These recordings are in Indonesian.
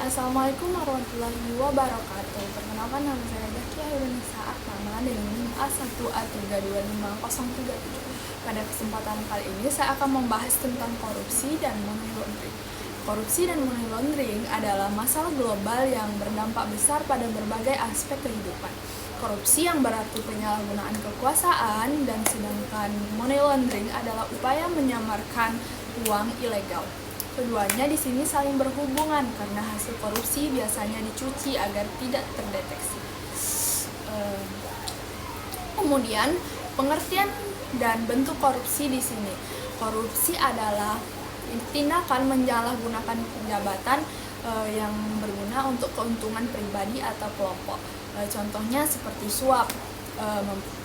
Assalamualaikum warahmatullahi wabarakatuh. Perkenalkan, nama saya Zakia Yunisa Akmama dengan NIM A1A325037. Pada kesempatan kali ini saya akan membahas tentang korupsi dan money laundering. Korupsi dan money laundering adalah masalah global yang berdampak besar pada berbagai aspek kehidupan. Korupsi yang berarti penyalahgunaan kekuasaan, dan sedangkan money laundering adalah upaya menyamarkan uang ilegal. Keduanya di sini saling berhubungan karena hasil korupsi biasanya dicuci agar tidak terdeteksi. Kemudian pengertian dan bentuk korupsi di sini. Korupsi adalah tindakan menyalahgunakan jabatan yang berguna untuk keuntungan pribadi atau kelompok. Contohnya seperti suap.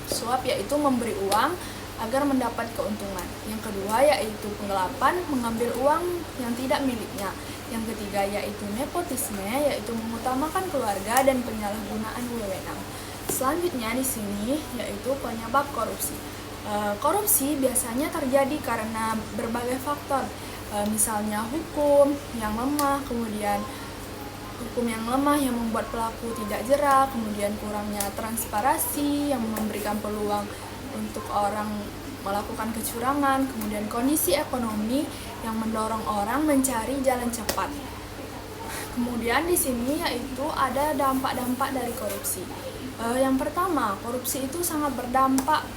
Suap yaitu memberi uang agar mendapat keuntungan. Yang kedua yaitu penggelapan, mengambil uang yang tidak miliknya. Yang ketiga yaitu nepotisme, yaitu mengutamakan keluarga dan penyalahgunaan wewenang. Selanjutnya di sini yaitu penyebab korupsi. Korupsi biasanya terjadi karena berbagai faktor, misalnya hukum yang lemah, kemudian hukum yang lemah yang membuat pelaku tidak jerak, kemudian kurangnya transparansi yang memberikan peluang untuk orang melakukan kecurangan, kemudian kondisi ekonomi yang mendorong orang mencari jalan cepat. Kemudian di sini yaitu ada dampak-dampak dari korupsi. Yang pertama, korupsi itu sangat berdampak,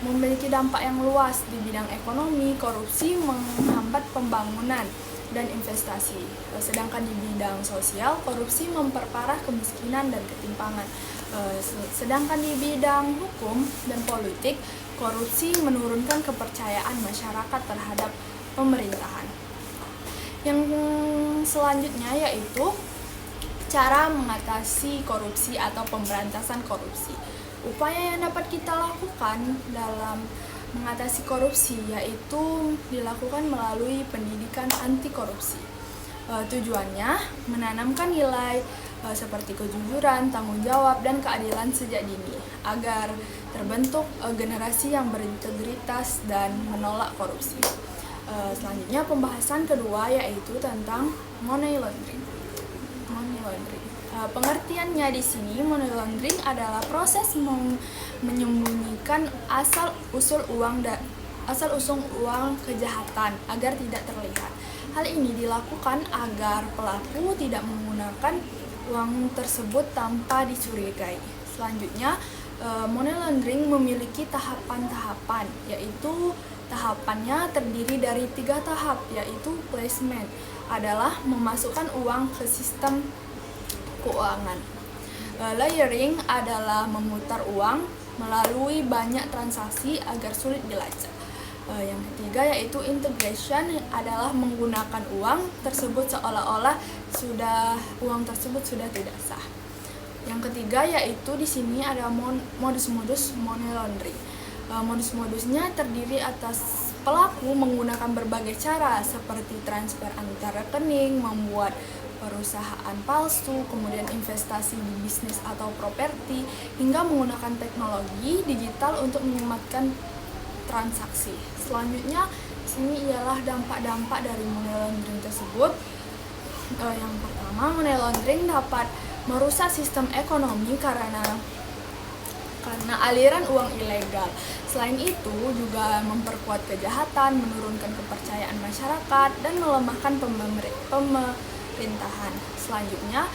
memiliki dampak yang luas di bidang ekonomi. Korupsi menghambat pembangunan dan investasi. Sedangkan di bidang sosial, korupsi memperparah kemiskinan dan ketimpangan. Sedangkan di bidang hukum dan politik, korupsi menurunkan kepercayaan masyarakat terhadap pemerintahan. Yang selanjutnya yaitu cara mengatasi korupsi atau pemberantasan korupsi. Upaya yang dapat kita lakukan dalam mengatasi korupsi yaitu dilakukan melalui pendidikan anti korupsi. Tujuannya menanamkan nilai seperti kejujuran, tanggung jawab, dan keadilan sejak dini agar terbentuk generasi yang berintegritas dan menolak korupsi. Selanjutnya pembahasan kedua yaitu tentang money laundering. Pengertiannya di sini, money laundering adalah proses menyembunyikan asal usul uang kejahatan agar tidak terlihat. Hal ini dilakukan agar pelaku tidak menggunakan uang tersebut tanpa dicurigai. Selanjutnya, money laundering memiliki tahapan-tahapan, yaitu tahapannya terdiri dari 3 tahap, yaitu placement adalah memasukkan uang ke sistem keuangan. Layering adalah memutar uang melalui banyak transaksi agar sulit dilacak. Yang ketiga yaitu integration adalah menggunakan uang tersebut seolah-olah uang tersebut sudah tidak sah. Yang ketiga yaitu di sini ada modus-modus money laundering. Modus-modusnya terdiri atas pelaku menggunakan berbagai cara seperti transfer antar rekening, membuat perusahaan palsu, kemudian investasi di bisnis atau properti, hingga menggunakan teknologi digital untuk menyematkan transaksi. Selanjutnya, sini ialah dampak-dampak dari money laundering tersebut. Yang pertama, money laundering dapat merusak sistem ekonomi karena aliran uang ilegal. Selain itu, juga memperkuat kejahatan, menurunkan kepercayaan masyarakat, dan melemahkan pemerintahan. Selanjutnya,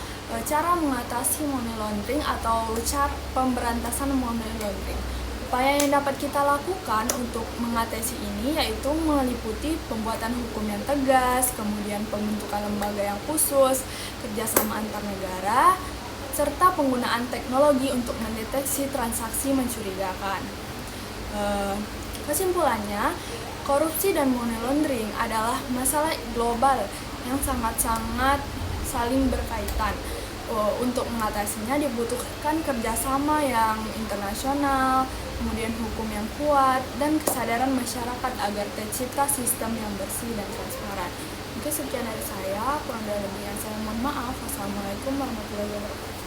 cara mengatasi money laundering atau cara pemberantasan money laundering. Upaya yang dapat kita lakukan untuk mengatasi ini yaitu meliputi pembuatan hukum yang tegas, kemudian pembentukan lembaga yang khusus, kerjasama antar negara, serta penggunaan teknologi untuk mendeteksi transaksi mencurigakan. Kesimpulannya, korupsi dan money laundering adalah masalah global yang sangat-sangat saling berkaitan. Untuk mengatasinya dibutuhkan kerjasama yang internasional, kemudian hukum yang kuat, dan kesadaran masyarakat agar tercipta sistem yang bersih dan transparan. Mungkin sekian dari saya, kurang lebihnya saya mohon maaf. Wassalamualaikum warahmatullahi wabarakatuh.